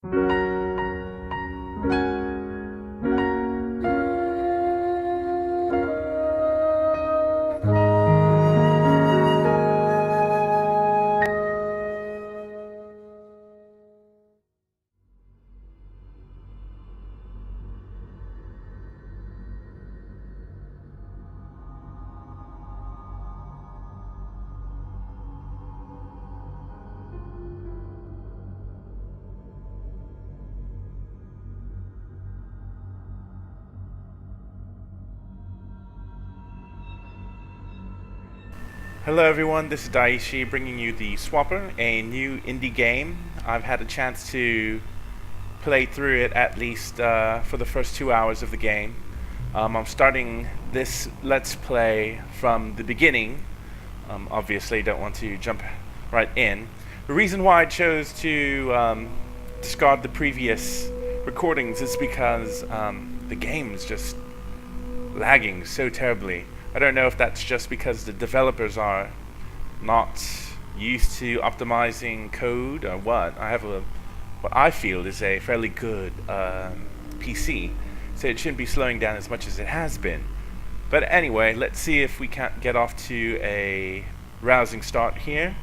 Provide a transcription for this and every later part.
Hello everyone, this is Daishi bringing you the Swapper, a new indie game. I've had a chance to play through it at least for the first 2 hours of the game. I'm starting this Let's Play from the beginning. Obviously don't want to jump right in. The reason why I chose to discard the previous recordings is because the game is just lagging so terribly. I don't know if that's just because the developers are not used to optimizing code or what. I have what I feel is a fairly good PC, so it shouldn't be slowing down as much as it has been. But anyway, let's see if we can't get off to a rousing start here.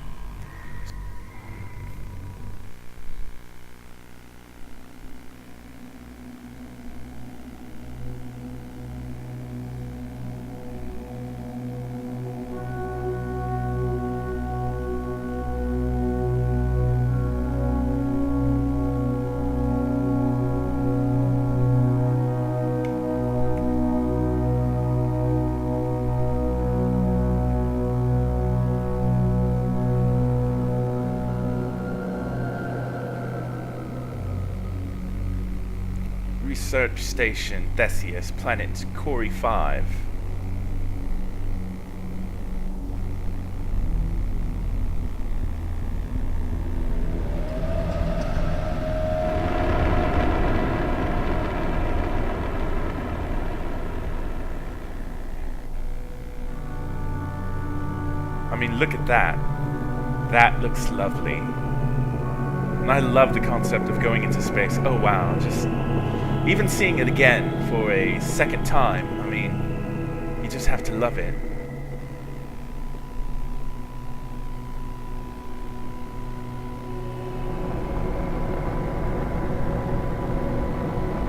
Research Station, Theseus, Planet Cori 5. I mean, look at that. That looks lovely. And I love the concept of going into space. Oh wow, just even seeing it again for a second time, I mean, you just have to love it.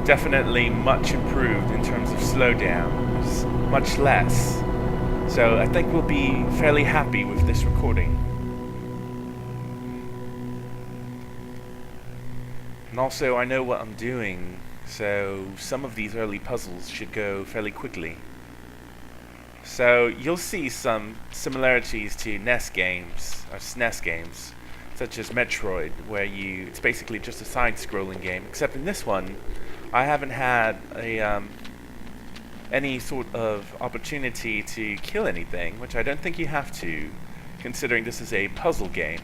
Definitely much improved in terms of slowdown. There's much less. So I think we'll be fairly happy with this recording. And also, I know what I'm doing, so some of these early puzzles should go fairly quickly. So you'll see some similarities to NES games, or SNES games, such as Metroid, where it's basically just a side-scrolling game, except in this one, I haven't had any sort of opportunity to kill anything, which I don't think you have to, considering this is a puzzle game.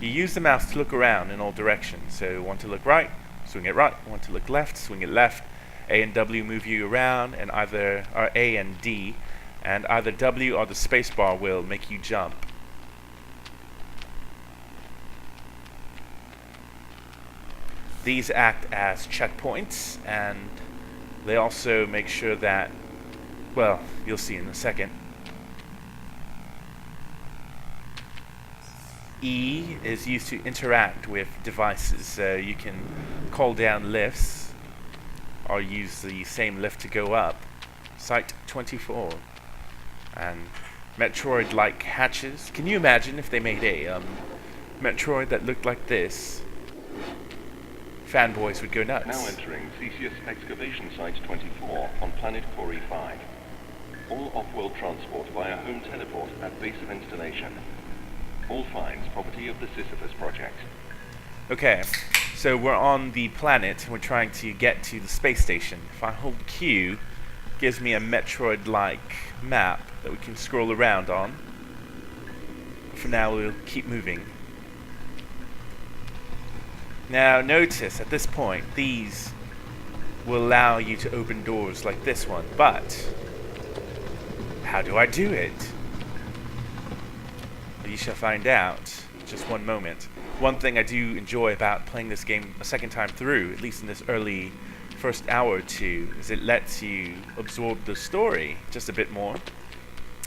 You use the mouse to look around in all directions, so want to look right, swing it right, want to look left, swing it left. A and W move you around, and either A and D, and either W or the spacebar will make you jump. These act as checkpoints, and they also make sure that, well, you'll see in a second. E is used to interact with devices, so you can call down lifts or use the same lift to go up. Site 24. And Metroid-like hatches. Can you imagine if they made a Metroid that looked like this? Fanboys would go nuts. Now entering Theseus Excavation Site 24 on Planet Cori 5. All off-world transport via home teleport at base of installation. All finds property of the Sisyphus project. Okay, so we're on the planet and we're trying to get to the space station. If I hold Q, it gives me a Metroid-like map that we can scroll around on. For now, we'll keep moving. Now, notice at this point, these will allow you to open doors like this one, but how do I do it? You shall find out in just one moment. one thing I do enjoy about playing this game a second time through, at least in this early first hour or two, is it lets you absorb the story just a bit more.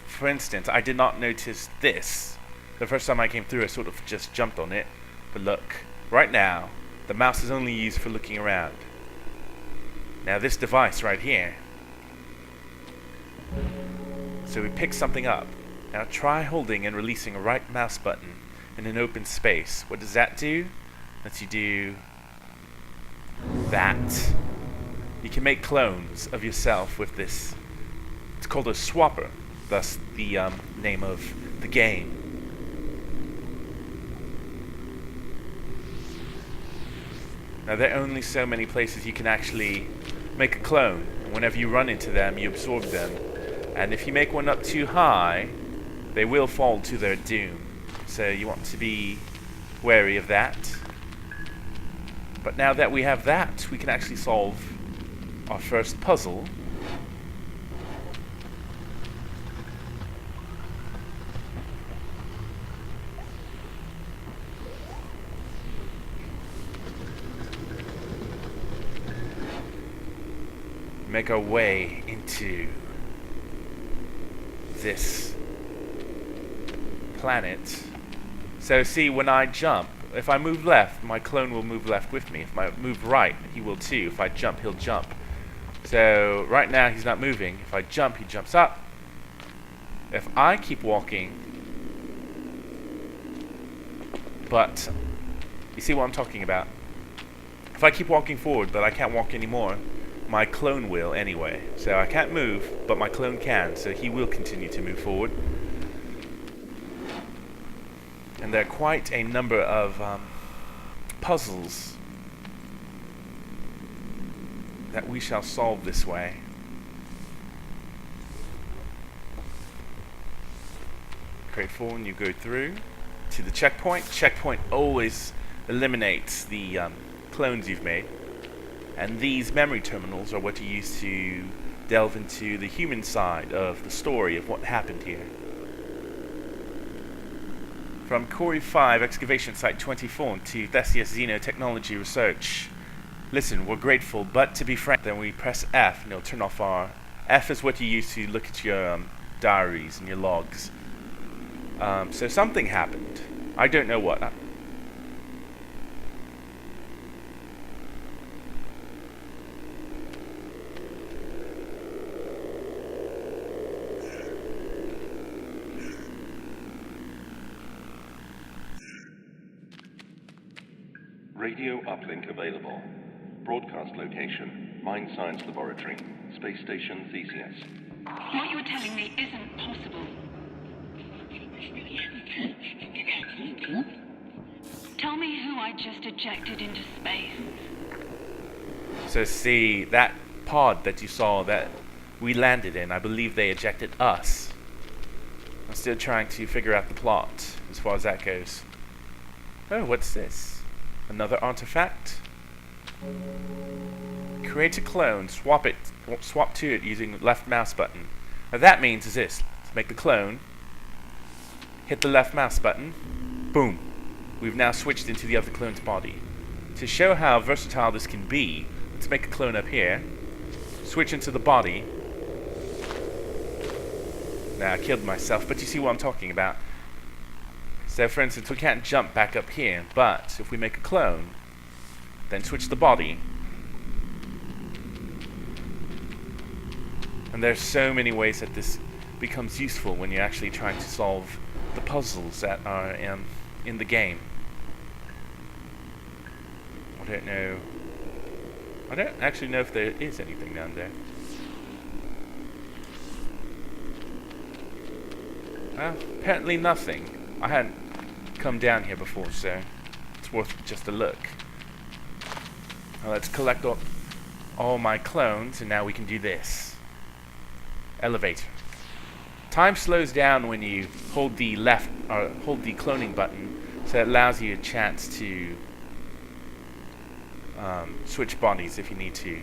For instance, I did not notice this. The first time I came through, I sort of just jumped on it. But look, right now, the mouse is only used for looking around. Now this device right here. So we pick something up. Now try holding and releasing a right mouse button in an open space. What does that do? Lets you do that. You can make clones of yourself with this. It's called a swapper, thus the name of the game. Now there are only so many places you can actually make a clone. Whenever you run into them, you absorb them. And if you make one up too high, they will fall to their doom. So you want to be wary of that. But now that we have that, we can actually solve our first puzzle. Make our way into this planet. So see, when I jump, if I move left, my clone will move left with me. If I move right, he will too. If I jump, he'll jump. So right now he's not moving. If I jump, he jumps up. If I keep walking, but you see what I'm talking about. If I keep walking forward, but I can't walk anymore, my clone will anyway. So I can't move, but my clone can, so he will continue to move forward. And there are quite a number of puzzles that we shall solve this way. Create full and you go through to the checkpoint. Checkpoint always eliminates the clones you've made. And these memory terminals are what you use to delve into the human side of the story of what happened here. From Corey 5, Excavation Site 24 to Theseus Xeno Technology Research. Listen, we're grateful, but to be frank, then we press F and it'll turn off our... F is what you use to look at your diaries and your logs. So something happened. I don't know what. Radio uplink available. Broadcast location, Mine Science Laboratory, Space Station Theseus. What you're telling me isn't possible. Tell me who I just ejected into space. So see, that pod that you saw that we landed in, I believe they ejected us. I'm still trying to figure out the plot as far as that goes. Oh, what's this? Another artifact? Create a clone, swap to it using left mouse button. Now that means is this, to make the clone, hit the left mouse button, boom. We've now switched into the other clone's body. To show how versatile this can be, let's make a clone up here, switch into the body. Now I killed myself, but you see what I'm talking about. So for instance, we can't jump back up here, but if we make a clone, then switch the body. And there's so many ways that this becomes useful when you're actually trying to solve the puzzles that are in the game. I don't know. I don't actually know if there is anything down there. Well, apparently nothing. I hadn't come down here before, so it's worth just a look. Now let's collect all my clones, and now we can do this. Elevator. Time slows down when you hold the hold the cloning button, so it allows you a chance to switch bodies if you need to.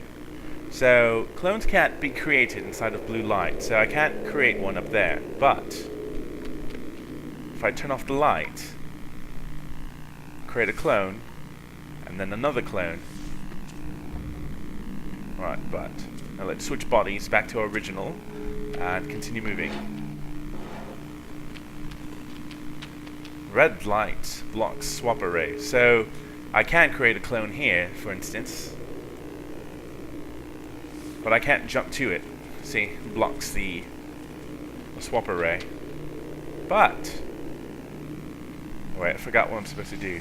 So clones can't be created inside of blue light, so I can't create one up there, but if I turn off the light, create a clone, and then another clone. Alright, but now let's switch bodies back to our original and continue moving. Red light blocks swap array. So I can create a clone here, for instance, but I can't jump to it. See, it blocks the swap array. But wait, I forgot what I'm supposed to do.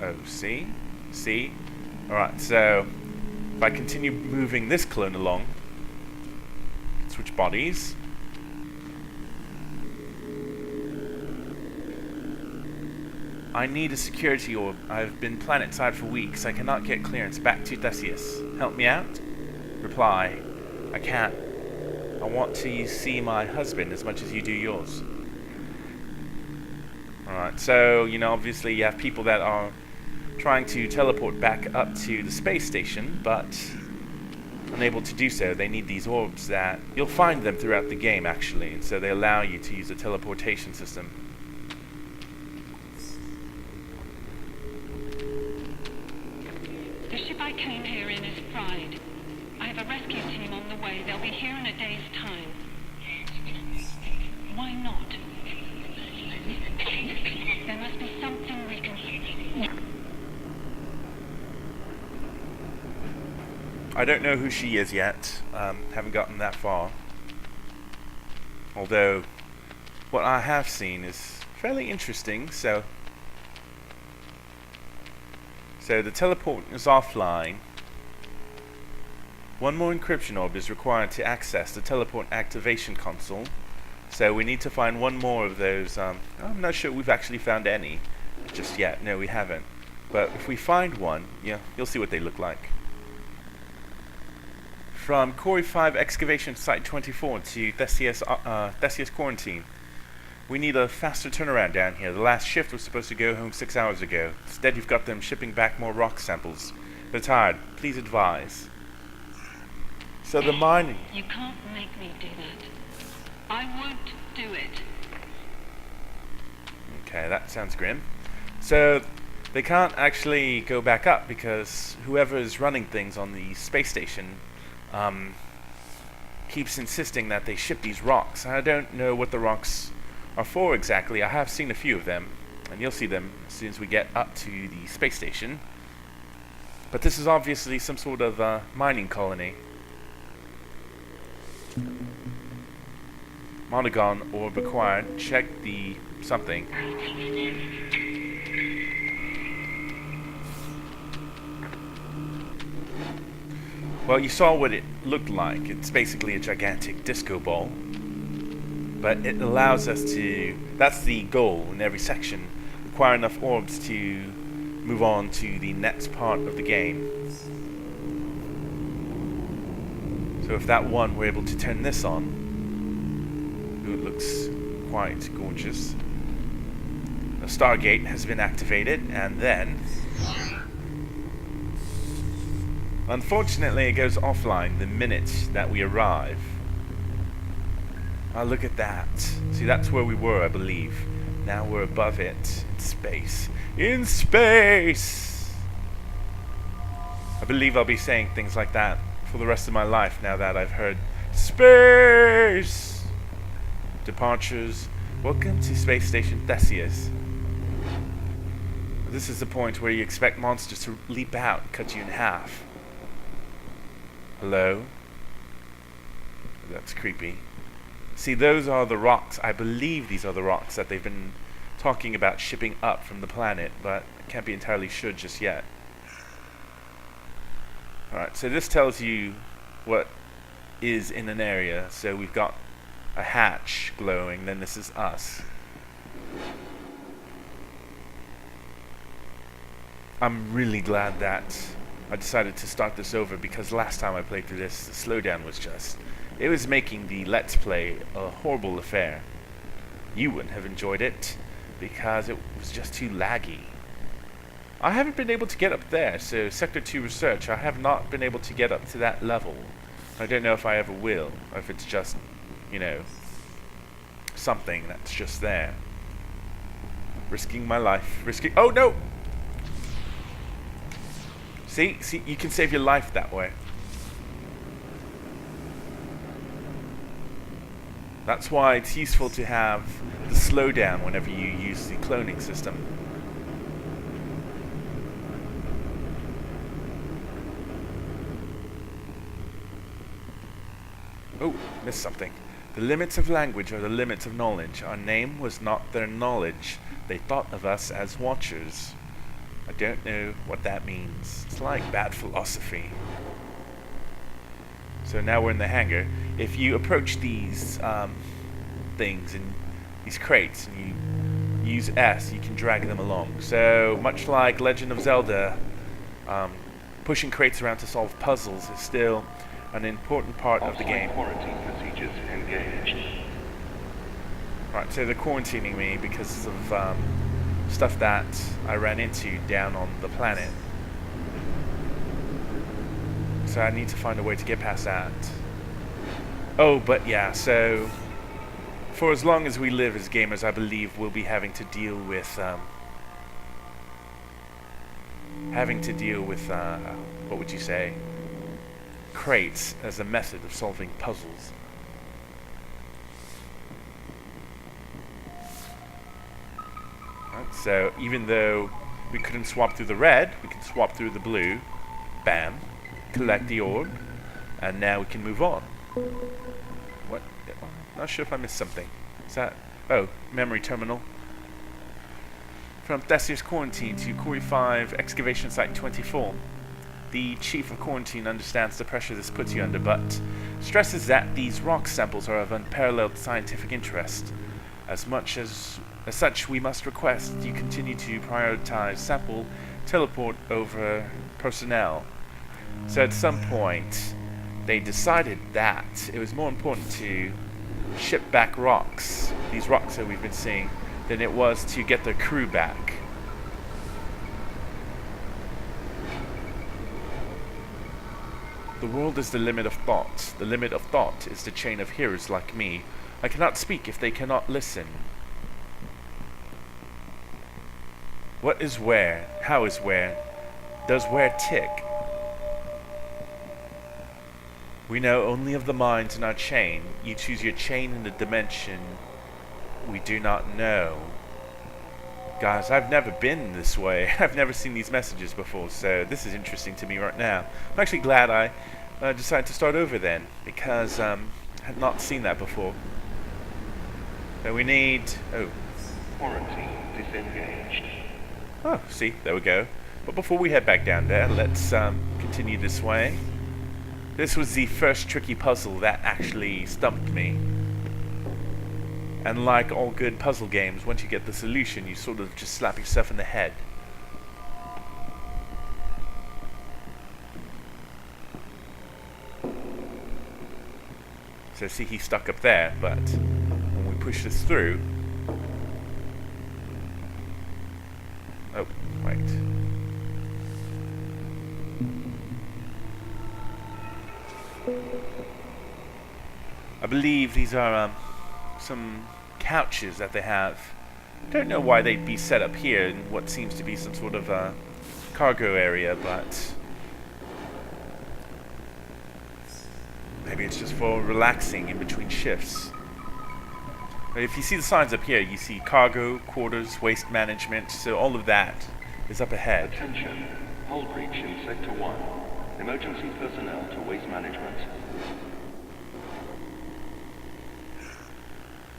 Oh, see? See? Alright, so if I continue moving this clone along, switch bodies. I need a security orb. I've been planetside for weeks. I cannot get clearance back to Theseus. Help me out? Reply. I can't. I want to see my husband as much as you do yours. Alright, so, you know, obviously you have people that are trying to teleport back up to the space station, but unable to do so. They need these orbs that... You'll find them throughout the game, actually, and so they allow you to use a teleportation system. The ship I came here in is fried. I have a rescue team on the way. They'll be here in a day's time. Why not? There must be something we can... I don't know who she is yet. Haven't gotten that far. Although, what I have seen is fairly interesting, so the teleport is offline. One more encryption orb is required to access the teleport activation console. So we need to find one more of those. I'm not sure we've actually found any just yet. No, we haven't. But if we find one, yeah, you'll see what they look like. From Corey 5 excavation site 24 to Theseus quarantine. We need a faster turnaround down here. The last shift was supposed to go home 6 hours ago. Instead, you've got them shipping back more rock samples. They're tired. Please advise. So the mining... You can't make me do that. I won't do it. Okay, that sounds grim. So they can't actually go back up because whoever is running things on the space station keeps insisting that they ship these rocks. I don't know what the rocks are for exactly. I have seen a few of them, and you'll see them as soon as we get up to the space station. But this is obviously some sort of mining colony. Monogon orb acquired. Check the something. Well, you saw what it looked like. It's basically a gigantic disco ball. But it allows us to... That's the goal in every section. Acquire enough orbs to move on to the next part of the game. So if that one, we're able to turn this on. Ooh, it looks quite gorgeous. The Stargate has been activated, and then... Unfortunately, it goes offline the minute that we arrive. Oh, look at that. See, that's where we were, I believe. Now we're above it. In space. In space! I believe I'll be saying things like that for the rest of my life now that I've heard space! Departures. Welcome to Space Station Theseus. This is the point where you expect monsters to leap out and cut you in half. Hello? That's creepy. See, those are the rocks. I believe these are the rocks that they've been talking about shipping up from the planet, but I can't be entirely sure just yet. Alright, so this tells you what is in an area. So we've got a hatch glowing, then this is us. I'm really glad that I decided to start this over, because last time I played through this, the slowdown was just... It was making the Let's Play a horrible affair. You wouldn't have enjoyed it, because it was just too laggy. I haven't been able to get up there, so Sector 2 Research, I have not been able to get up to that level. I don't know if I ever will, or if it's just, you know, something that's just there. Risking my life. Risking... Oh, no! See, you can save your life that way. That's why it's useful to have the slowdown whenever you use the cloning system. Oh, missed something. The limits of language are the limits of knowledge. Our name was not their knowledge. They thought of us as watchers. I don't know what that means. It's like bad philosophy. So now we're in the hangar. If you approach these things and these crates and you use S, you can drag them along. So much like Legend of Zelda, pushing crates around to solve puzzles is still an important part of the game. Quarantine procedures engaged. Right, so they're quarantining me because of stuff that I ran into down on the planet. So I need to find a way to get past that. Oh, but yeah, so for as long as we live as gamers, I believe we'll be having to deal with what would you say? Crates as a method of solving puzzles. Right, so even though we couldn't swap through the red, we can swap through the blue. Bam. Collect the orb. And now we can move on. What? Not sure if I missed something. Is that... Oh, memory terminal. From Thessier's quarantine to Quarry 5 excavation site 24. The chief of quarantine understands the pressure this puts you under, but stresses that these rock samples are of unparalleled scientific interest. As such, we must request you continue to prioritize sample teleport over personnel. So at some point, they decided that it was more important to ship back rocks, these rocks that we've been seeing, than it was to get their crew back. The world is the limit of thought. The limit of thought is the chain of hearers like me. I cannot speak if they cannot listen. What is where? How is where? Does where tick? We know only of the minds in our chain. You choose your chain in the dimension we do not know. Guys, I've never been this way. I've never seen these messages before, so this is interesting to me right now. I'm actually glad I decided to start over then, because I had not seen that before. So we need... Oh. Quarantine disengaged. Oh, see, there we go. But before we head back down there, let's continue this way. This was the first tricky puzzle that actually stumped me. And like all good puzzle games, once you get the solution, you sort of just slap yourself in the head. So see, he's stuck up there, but when we push this through... Oh, wait. I believe these are some couches that they have. Don't know why they'd be set up here in what seems to be some sort of cargo area, but maybe it's just for relaxing in between shifts. But if you see the signs up here, you see cargo, quarters, waste management, so all of that is up ahead. Attention, hull breach in Sector 1. Emergency personnel to waste management.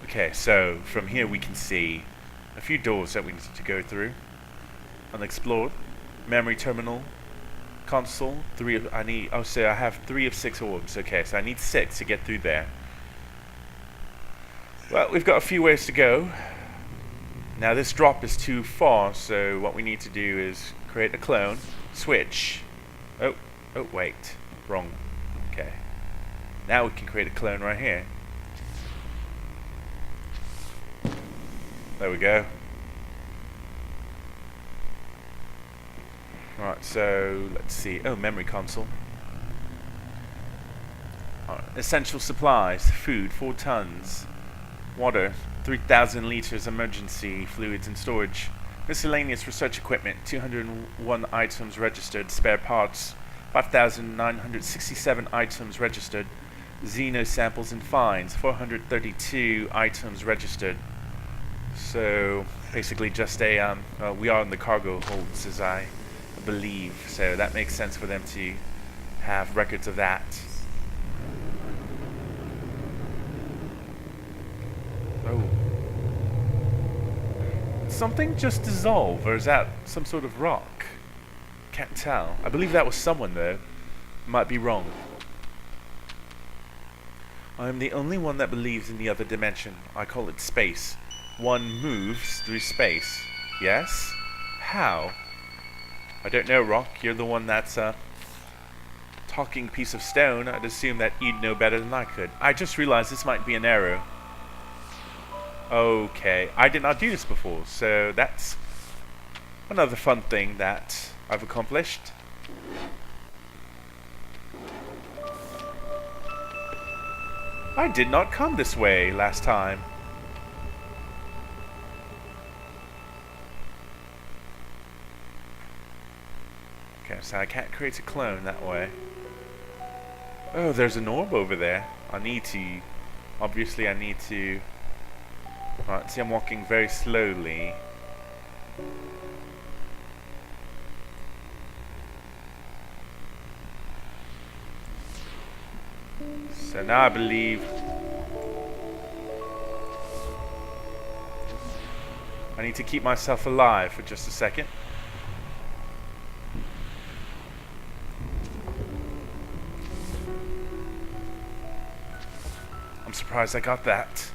Okay, so from here we can see a few doors that we need to go through. Unexplored. Memory terminal. Console. I have 3 of 6 orbs. Okay, so I need 6 to get through there. Well, we've got a few ways to go. Now this drop is too far, so what we need to do is create a clone. Switch. Oh, wait. Wrong. Okay. Now we can create a clone right here. There we go. Right, so let's see. Oh, memory console. Right, essential supplies. Food, 4 tons. Water, 3,000 liters emergency fluids in storage. Miscellaneous research equipment, 201 items registered. Spare parts, 5,967 items registered. Xeno samples and fines, 432 items registered. So basically just a we are in the cargo holds, as I believe, so that makes sense for them to have records of that. Oh, something just dissolved, or is that some sort of rock? Can't tell. I believe that was someone, though. Might be wrong. I'm the only one that believes in the other dimension. I call it space. One moves through space. Yes? How? I don't know, Rock. You're the one that's a talking piece of stone. I'd assume that you'd know better than I could. I just realized this might be an arrow. Okay. I did not do this before, so that's another fun thing that I've accomplished. I did not come this way last time. Okay, so I can't create a clone that way. Oh, there's an orb over there. Obviously I need to... Right, see, I'm walking very slowly. So now I believe I need to keep myself alive for just a second. I'm surprised I got that.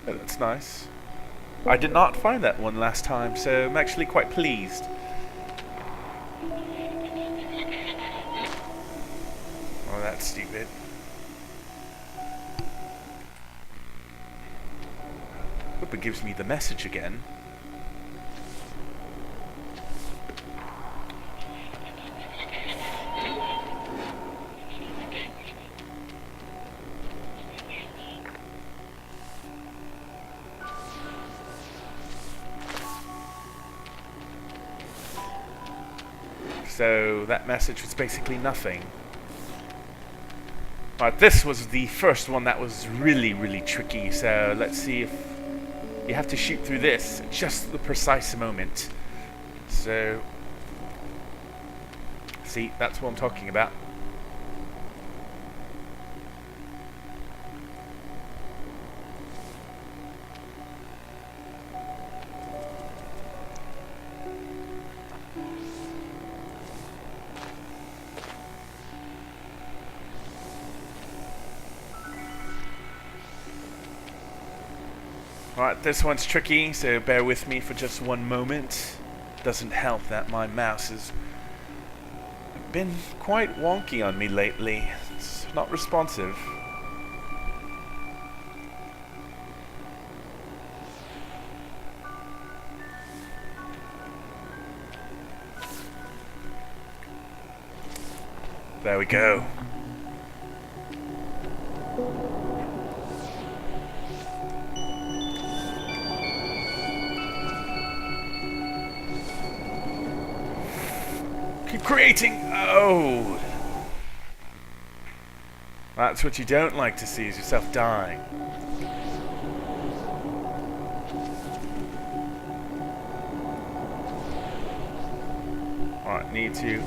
Oh, that's nice. I did not find that one last time, so I'm actually quite pleased. Oh, that's stupid. Hope it gives me the message again. So that message was basically nothing. Alright, this was the first one that was really, really tricky, so let's see if you have to shoot through this at just the precise moment. So, see, that's what I'm talking about. Alright, this one's tricky, so bear with me for just one moment. Doesn't help that my mouse has been quite wonky on me lately. It's not responsive. There we go. Keep creating. Oh, that's what you don't like to see, is yourself dying. Alright, need to.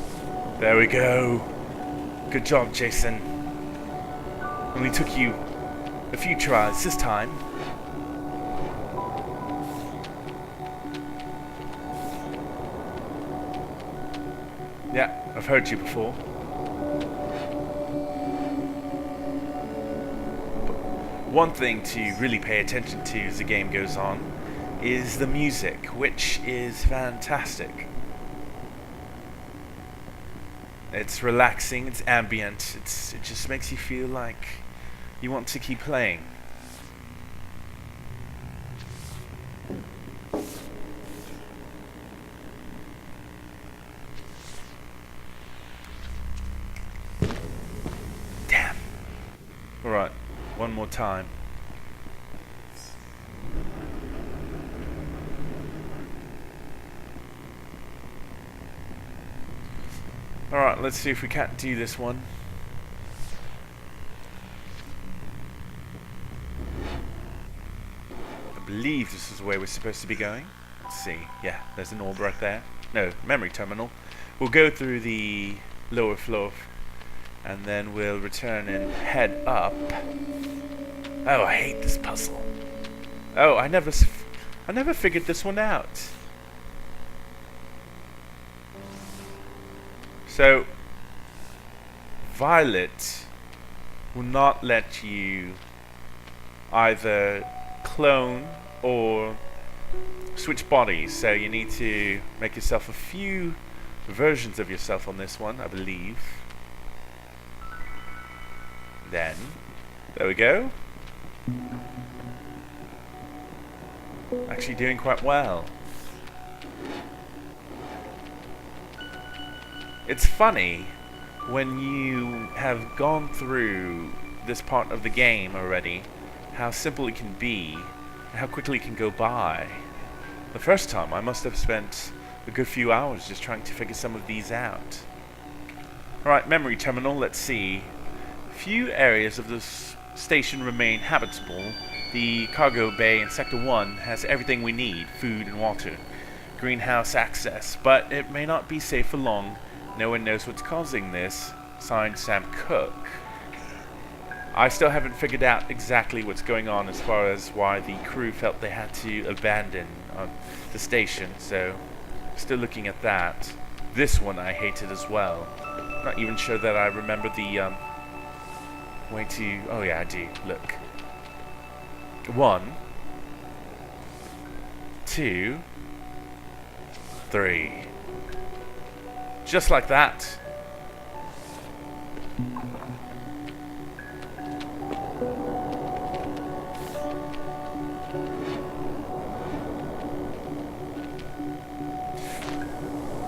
There we go. Good job, Jason. Only took you a few tries this time. Yeah, I've heard you before. But one thing to really pay attention to as the game goes on is the music, which is fantastic. It's relaxing, it's ambient, it just makes you feel like you want to keep playing. Damn. Alright, one more time. Alright, let's see if we can't do this one. I believe this is the way we're supposed to be going. Let's see. Yeah, there's an orb right there. No, memory terminal. We'll go through the lower floor and then we'll return and head up. Oh, I hate this puzzle. Oh, I never figured this one out. So, Violet will not let you either clone or switch bodies, so you need to make yourself a few versions of yourself on this one, I believe. Then, there we go. Actually doing quite well. It's funny when you have gone through this part of the game already, how simple it can be, and how quickly it can go by. The first time I must have spent a good few hours just trying to figure some of these out. Alright, memory terminal, let's see. Few areas of this station remain habitable. The cargo bay in Sector 1 has everything we need, food and water. Greenhouse access, but it may not be safe for long. No one knows what's causing this. Signed, Sam Cook. I still haven't figured out exactly what's going on as far as why the crew felt they had to abandon the station, so still looking at that. This one I hated as well. Not even sure that I remember the way to... Oh yeah, I do. Look. 1, 2, 3. Just like that.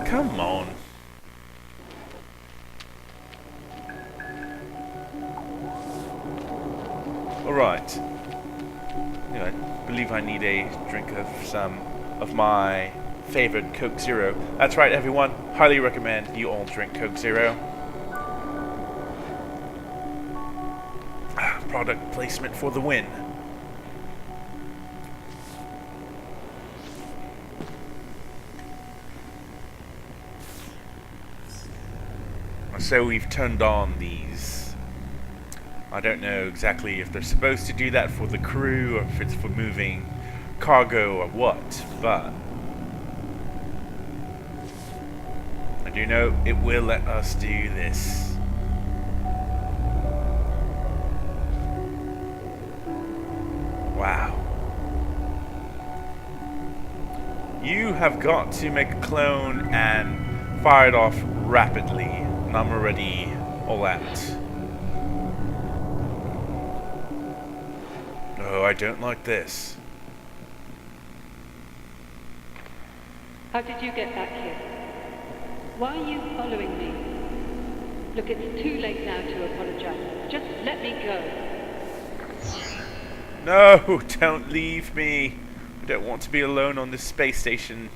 Come on. Alright. I believe I need a drink of some of my favorite Coke Zero. That's right, everyone. Highly recommend you all drink Coke Zero. Product placement for the win. So we've turned on these. I don't know exactly if they're supposed to do that for the crew or if it's for moving cargo or what, but I do know it will let us do this. Wow. You have got to make a clone and fire it off rapidly, and I'm already all out. Oh, I don't like this. How did you get back here? Why are you following me? Look, it's too late now to apologize. Just let me go. No, don't leave me. I don't want to be alone on this space station.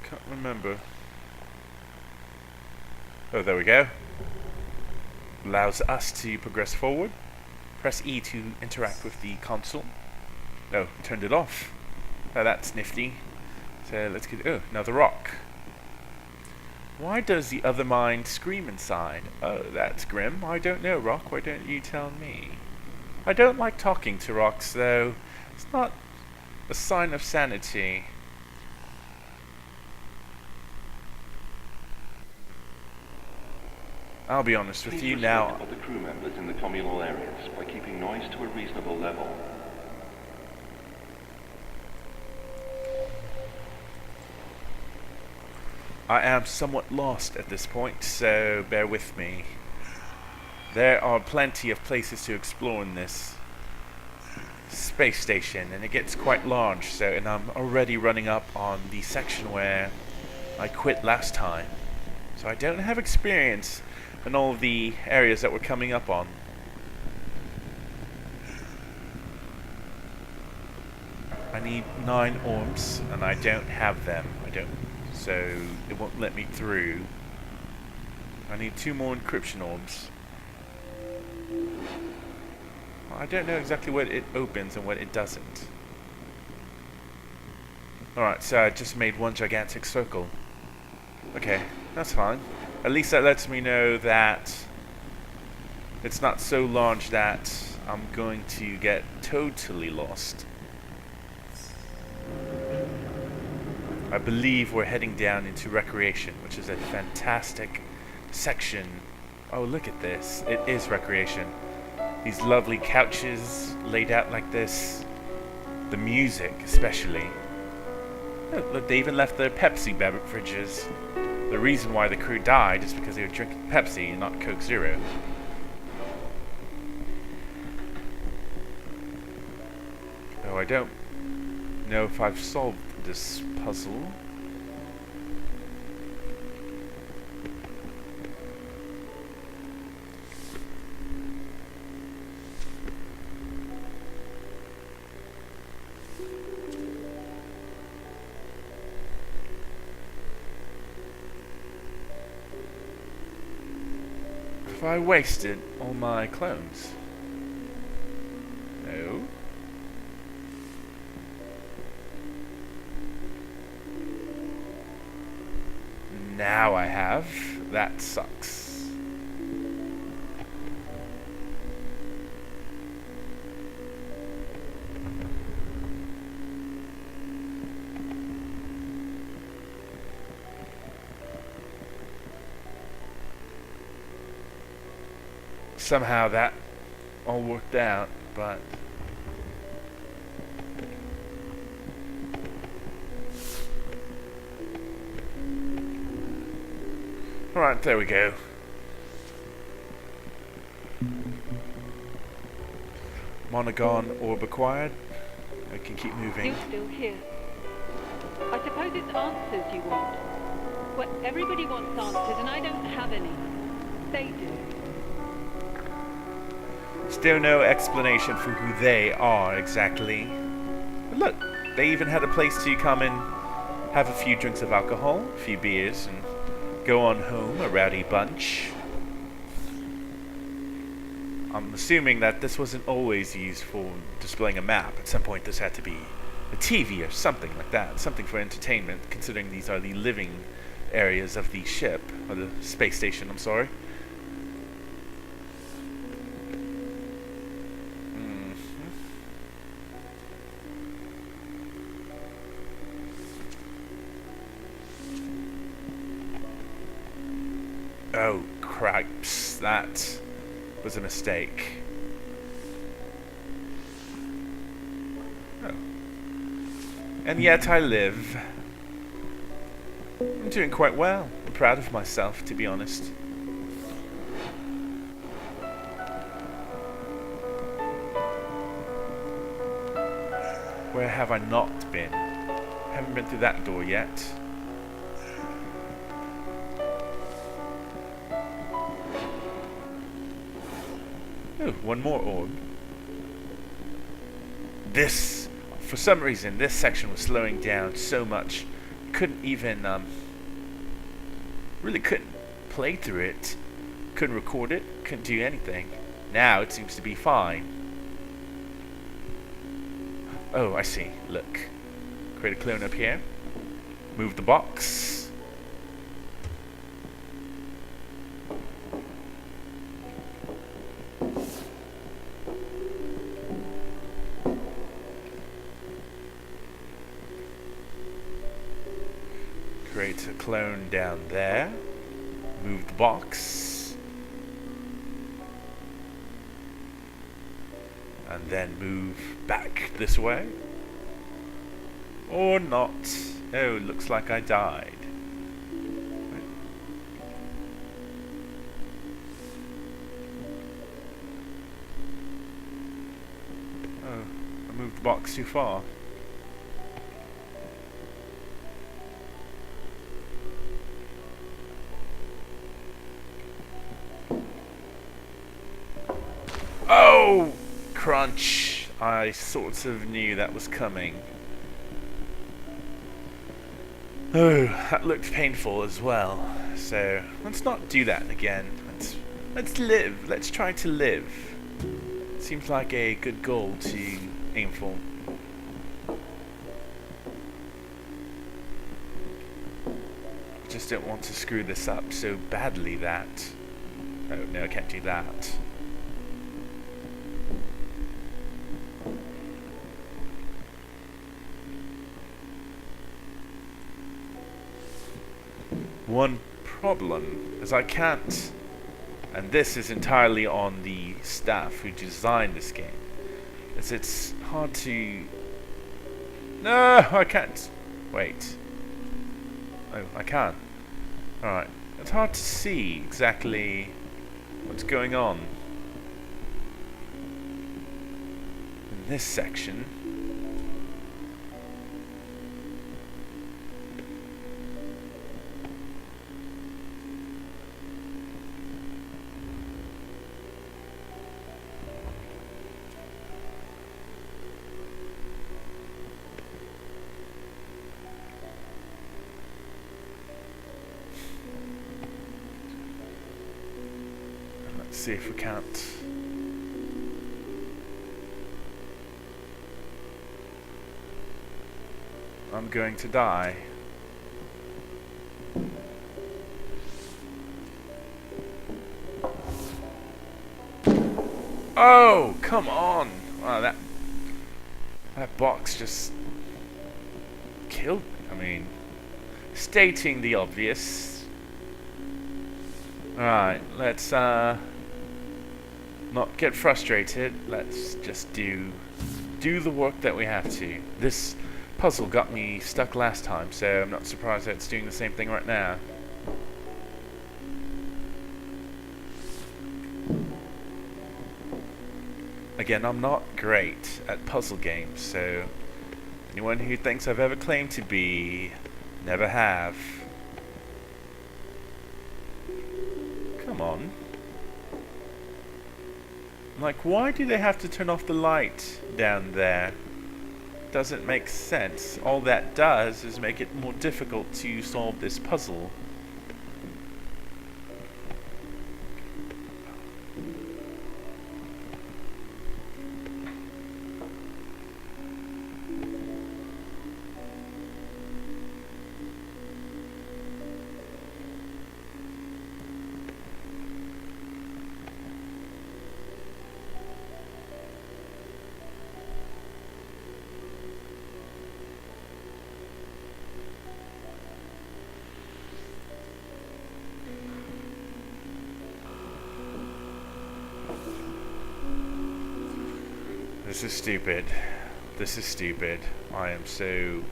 Can't remember. Oh, there we go. Allows us to progress forward. Press E to interact with the console. No, turned it off. Oh, that's nifty. So let's get... Oh, another rock. Why does the other mind scream inside? Oh, that's grim. I don't know, Rock. Why don't you tell me? I don't like talking to rocks, though. It's not a sign of sanity. I'll be honest with you now. Of the crew members in the communal areas by keeping noise to a reasonable level. I am somewhat lost at this point, so bear with me. There are plenty of places to explore in this space station, and it gets quite large, and I'm already running up on the section where I quit last time. So I don't have experience and all of the areas that we're coming up on. I need 9 orbs, and I don't have them. So it won't let me through. I need 2 more encryption orbs. Well, I don't know exactly what it opens and what it doesn't. Alright, so I just made one gigantic circle. Okay, that's fine. At least that lets me know that it's not so large that I'm going to get totally lost. I believe we're heading down into recreation, which is a fantastic section. Oh, look at this. It is recreation. These lovely couches laid out like this. The music, especially. Oh, look, they even left their Pepsi beverages. The reason why the crew died is because they were drinking Pepsi and not Coke Zero. Oh, I don't know if I've solved this puzzle. Have I wasted all my clones? No. Now I have. That sucks. Somehow that all worked out, but alright, there we go. Monogon orb acquired. I can keep moving. You're still here. I suppose it's answers you want. Well, everybody wants answers, and I don't have any. They do. Still no explanation for who they are exactly. But look, they even had a place to come and have a few drinks of alcohol, a few beers, and go on home, a rowdy bunch. I'm assuming that this wasn't always used for displaying a map. At some point this had to be a TV or something like that. Something for entertainment, considering these are the living areas of the ship, or the space station, I'm sorry. Oh, cripes. That was a mistake. Oh. And yet I live. I'm doing quite well. I'm proud of myself, to be honest. Where have I not been? Haven't been through that door yet. Oh, one more orb. This, for some reason, this section was slowing down so much. Couldn't even, really couldn't play through it. Couldn't record it, couldn't do anything. Now it seems to be fine. Oh, I see. Look. Create a clone up here. Move the box. Create a clone down there. Move the box. And then move back this way. Or not. Oh, looks like I died. Oh, I moved the box too far. Oh! Crunch. I sort of knew that was coming. Oh, that looked painful as well. So, let's not do that again. Let's live. Let's try to live. Seems like a good goal to aim for. Just don't want to screw this up so badly that... Oh, no, I can't do that. One problem is I can't, and this is entirely on the staff who designed this game, is it's hard to... No, I can't. Wait. Oh, I can. Alright. It's hard to see exactly what's going on in this section. See if we can't. I'm going to die. Oh, come on! Wow, that box just killed me. I mean, stating the obvious. Alright, let's not get frustrated. Let's just do the work that we have to. This puzzle got me stuck last time, so I'm not surprised that it's doing the same thing right now. Again, I'm not great at puzzle games, so anyone who thinks I've ever claimed to be, never have. Come on. Like, why do they have to turn off the light down there? Doesn't make sense. All that does is make it more difficult to solve this puzzle. This is stupid. This is stupid. I am so...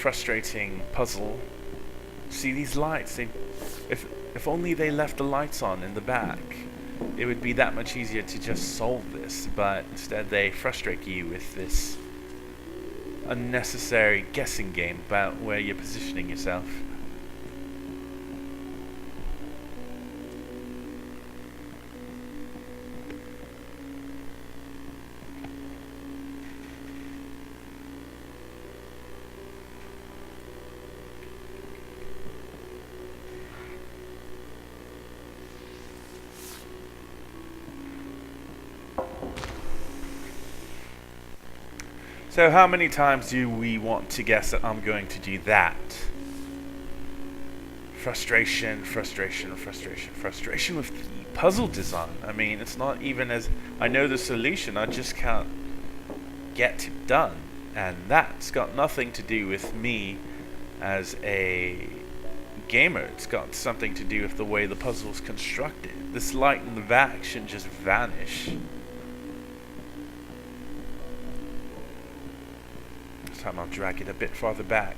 frustrating puzzle. See these lights? If only they left the lights on in the back, it would be that much easier to just solve this. But instead they frustrate you with this unnecessary guessing game about where you're positioning yourself. So how many times do we want to guess that I'm going to do that? Frustration, frustration, frustration, frustration with the puzzle design. I mean, it's not even as... I know the solution, I just can't get it done. And that's got nothing to do with me as a gamer. It's got something to do with the way the puzzle's constructed. This light in the back shouldn't just vanish. Time I'll drag it a bit farther back.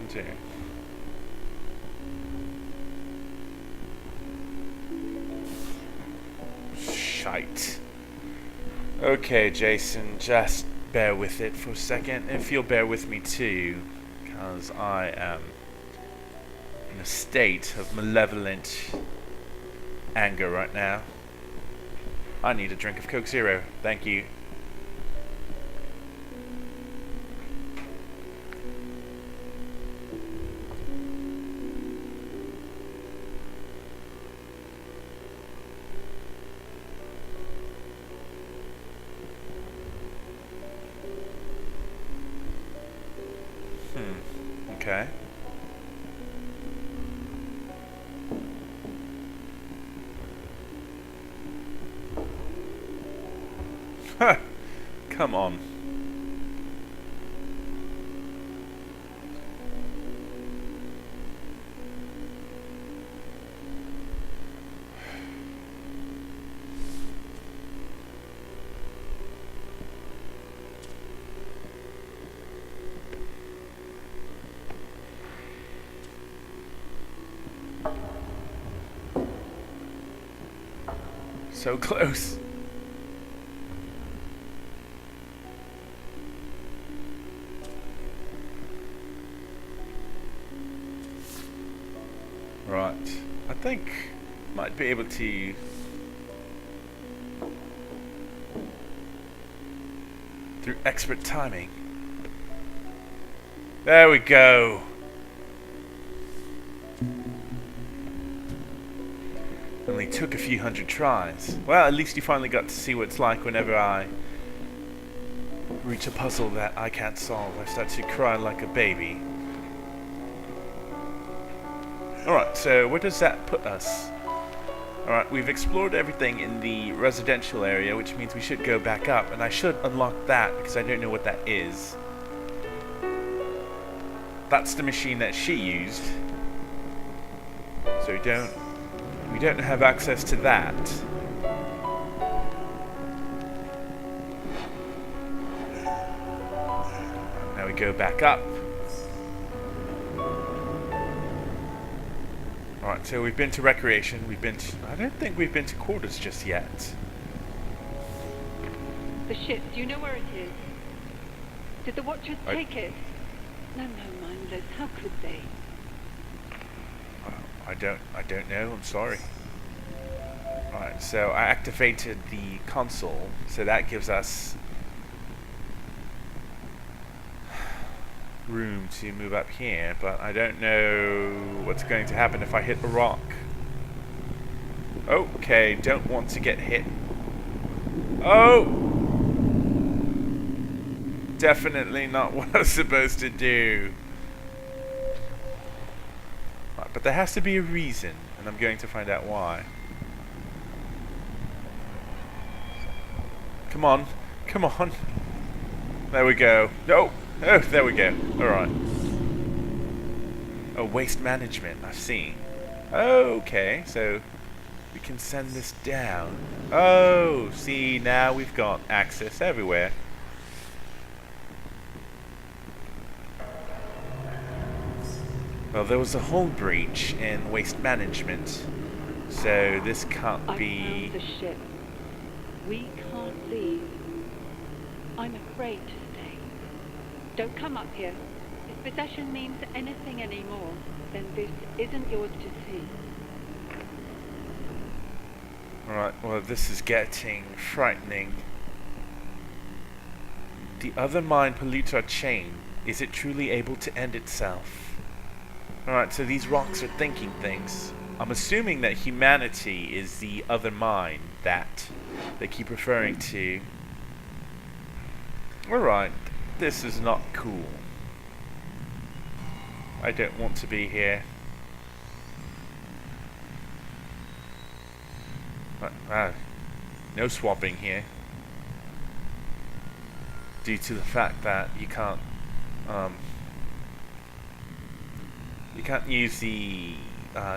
too. Shite. Okay, Jason, just bear with it for a second. If you'll bear with me too, because I am in a state of malevolent anger right now. I need a drink of Coke Zero. Thank you. Okay. Huh. Come on. So close. Right. I think might be able to through expert timing. There we go. Only took a few hundred tries. Well, at least you finally got to see what it's like whenever I reach a puzzle that I can't solve. I start to cry like a baby. Alright, so where does that put us? Alright, we've explored everything in the residential area, which means we should go back up, and I should unlock that because I don't know what that is. That's the machine that she used. So we don't have access to that. Now we go back up. Alright, so we've been to recreation, I don't think we've been to quarters just yet. The ship, do you know where it is? Did the Watchers take it? No, mindless, how could they? I don't know, I'm sorry. Alright, so I activated the console, so that gives us room to move up here, but I don't know what's going to happen if I hit a rock. Okay, don't want to get hit. Oh! Definitely not what I was supposed to do. Right, but there has to be a reason, and I'm going to find out why. Come on, come on. There we go. No! Oh, there we go. Alright. Oh, waste management, I've seen. Okay, so we can send this down. Oh, see, now we've got access everywhere. Well, there was a hull breach in waste management, so this can't be... I found the ship. We can't leave. I'm afraid to stay. Don't come up here. If possession means anything anymore, then this isn't yours to see. Alright, well, this is getting frightening. The other mind pollutes our chain. Is it truly able to end itself? Alright, so these rocks are thinking things. I'm assuming that humanity is the other mind that they keep referring to. Alright, this is not cool. I don't want to be here. No swapping here. Due to the fact that you can't use the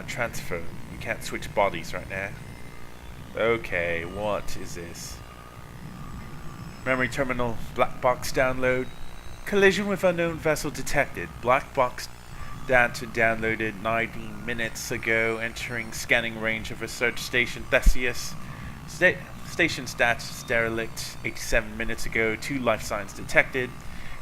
transfer. You can't switch bodies right now. Okay, what is this? Memory terminal, black box download. Collision with unknown vessel detected. Black box Data downloaded 19 minutes ago. Entering scanning range of research station Theseus. Station status derelict. 87 minutes ago. 2 life signs detected.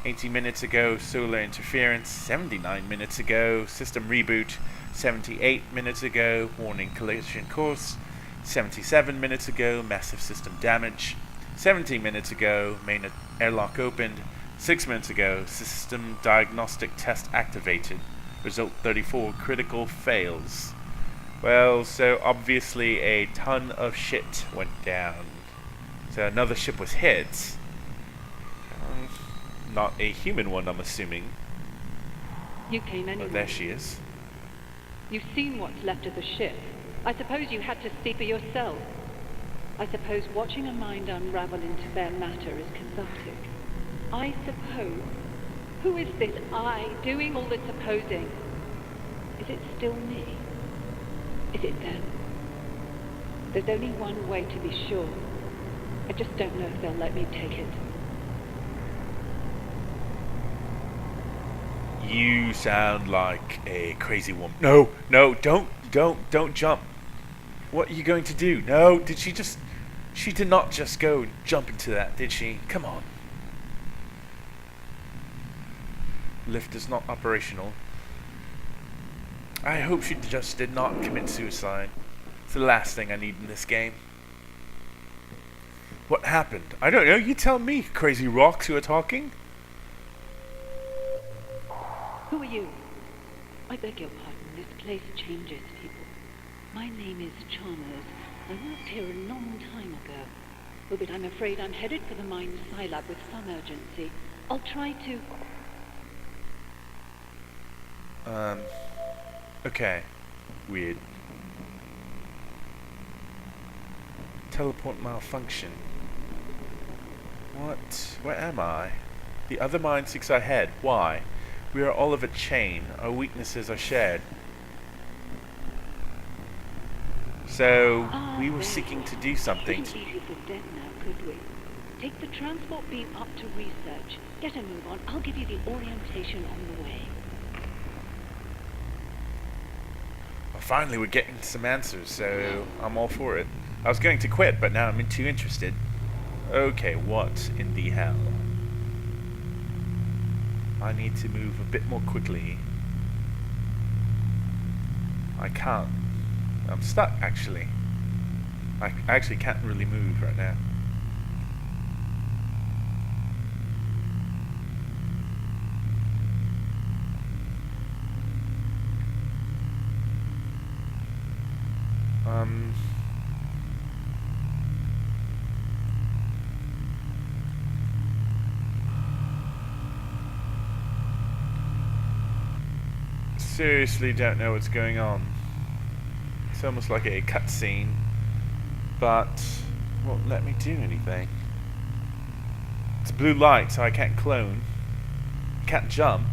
80 minutes ago. Solar interference. 79 minutes ago. System reboot. 78 minutes ago. Warning collision course. 77 minutes ago. Massive system damage. 17 minutes ago. Main airlock opened. 6 minutes ago. System diagnostic test activated. Result 34. Critical fails. Well, so obviously a ton of shit went down. So another ship was hit. Not a human one, I'm assuming. You came anyway. Oh, there she is. You've seen what's left of the ship. I suppose you had to see for yourself. I suppose watching a mind unravel into bare matter is cathartic. I suppose. Who is this I doing all the supposing? Is it still me? Is it them? There's only one way to be sure. I just don't know if they'll let me take it. You sound like a crazy woman. No, don't jump. What are you going to do? No, she did not just go and jump into that, did she? Come on. Lift is not operational. I hope she just did not commit suicide. It's the last thing I need in this game. What happened? I don't know. You tell me, crazy rocks who are talking. Who are you? I beg your pardon. This place changes people. My name is Chalmers. I worked here a long time ago. Oh, but I'm afraid I'm headed for the mine Scilab with some urgency. I'll try to... Okay. Weird. Teleport malfunction. What? Where am I? The other mine 6 ahead. Why? We are all of a chain. Our weaknesses are shared. So, we were seeking to do something. Couldn't leave you for dead now, could we? Take the transport beam up to research. Get a move on. I'll give you the orientation on the way. Well, finally, we're getting some answers, so I'm all for it. I was going to quit, but now I'm too interested. Okay, what in the hell? I need to move a bit more quickly. I can't. I'm stuck, actually. I actually can't really move right now. Seriously don't know what's going on. It's almost like a cutscene, but won't let me do anything. It's blue light, so I can't clone. Can't jump.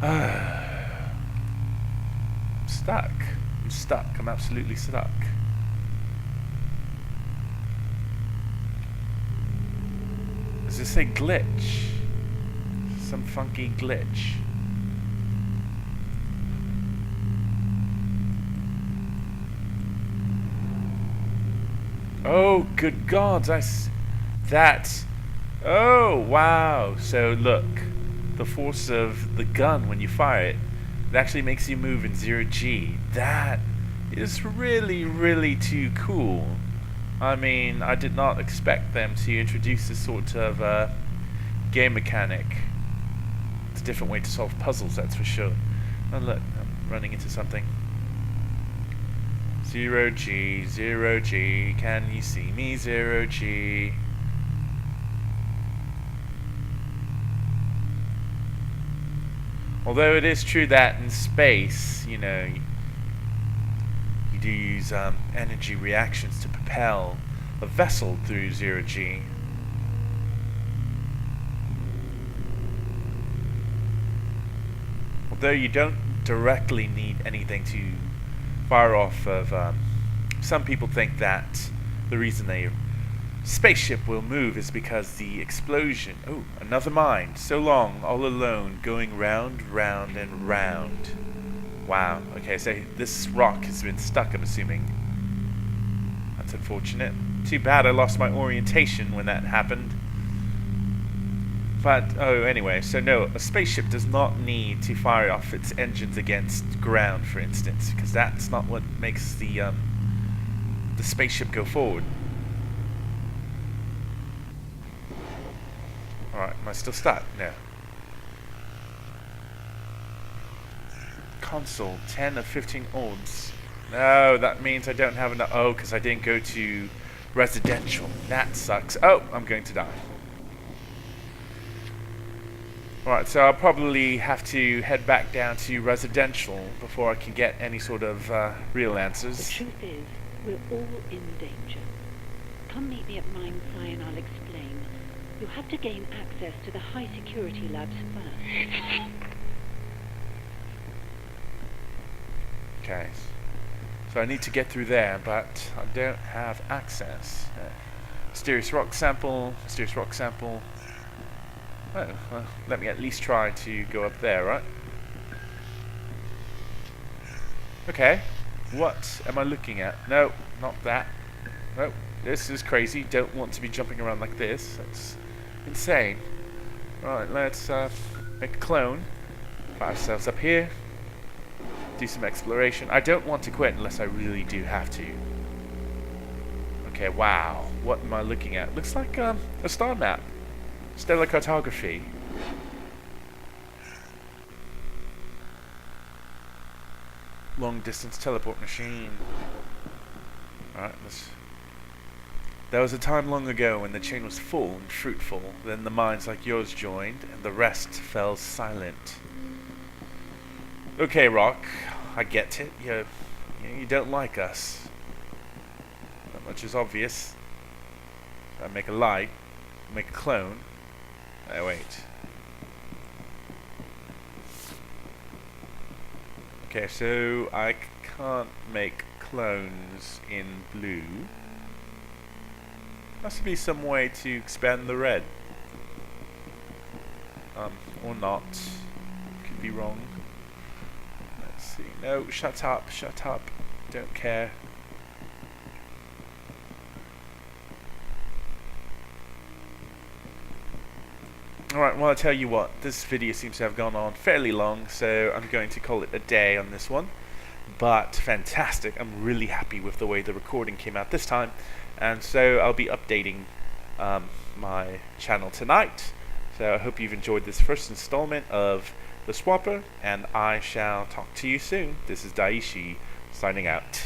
I'm stuck. I'm stuck. I'm absolutely stuck. Does this say glitch? Some funky glitch. Oh, good gods, that... Oh, wow. So, look. The force of the gun when you fire it, it actually makes you move in 0G. That is really, really too cool. I mean, I did not expect them to introduce this sort of game mechanic. It's a different way to solve puzzles, that's for sure. Oh, look, I'm running into something. 0G, 0G, can you see me? 0G. Although it is true that in space, you know, you do use energy reactions to propel a vessel through 0G. Although you don't directly need anything to fire off of, some people think that the reason they spaceship will move is because the explosion... Oh, another mine. So long, all alone, going round, round, and round. Wow. Okay, so this rock has been stuck, I'm assuming. That's unfortunate. Too bad I lost my orientation when that happened. But, oh, anyway, so no, a spaceship does not need to fire off its engines against ground, for instance, because that's not what makes the spaceship go forward. Alright, am I still stuck? No. Console, 10 of 15 ohms. No, that means I don't have enough. Oh, because I didn't go to residential. That sucks. Oh, I'm going to die. Alright, so I'll probably have to head back down to residential before I can get any sort of real answers. The truth is, we're all in danger. Come meet me at Mine Psi and I'll explain. You'll have to gain access to the high security labs first. Okay. So I need to get through there, but I don't have access. Mysterious rock sample, mysterious rock sample. Oh, well, let me at least try to go up there, right? Okay. What am I looking at? No, not that. No, this is crazy. Don't want to be jumping around like this. That's insane. Right, let's make a clone. Fire ourselves up here. Do some exploration. I don't want to quit unless I really do have to. Okay, wow. What am I looking at? Looks like a star map. Stellar cartography. Long distance teleport machine. Alright, let's... There was a time long ago when the chain was full and fruitful. Then the minds like yours joined, and the rest fell silent. Okay, Rock. I get it. You don't like us. That much is obvious. I make a light. Make a clone. Oh, wait. Okay, so I can't make clones in blue. Must be some way to expand the red. Or not. Could be wrong. Let's see. No, shut up, shut up. Don't care. Alright, well, I'll tell you what, this video seems to have gone on fairly long, so I'm going to call it a day on this one. But fantastic, I'm really happy with the way the recording came out this time, and so I'll be updating my channel tonight. So I hope you've enjoyed this first installment of The Swapper, and I shall talk to you soon. This is Daishi, signing out.